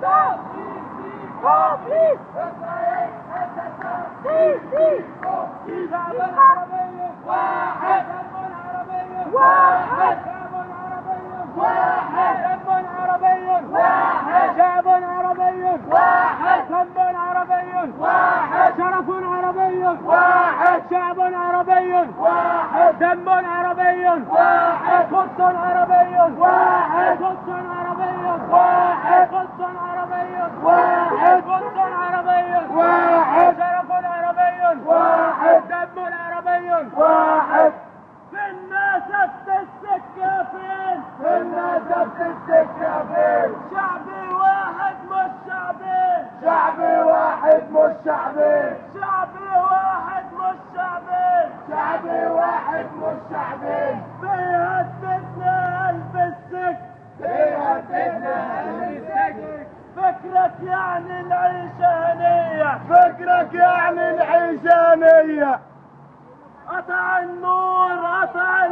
شعب عربي واحد، دم عربي واحد، قدس عربي واحد، قدس عربي واحد، قدس عربي واحد، قدس عربي واحد، شرف عربي واحد، دم عربي واحد. فينا سبت السكة فين؟ فينا سبت السكة فين؟ شعبي واحد مش شعبي، شعبي واحد مش شعبي، شعبي واحد مش شعبي، شعبي واحد مش شعبي. بيهددنا قلب السجن، بيهددنا قلب السجن. فكرك يعني العيشانية، فكرك يعني العيشانية. قطع النور، قطع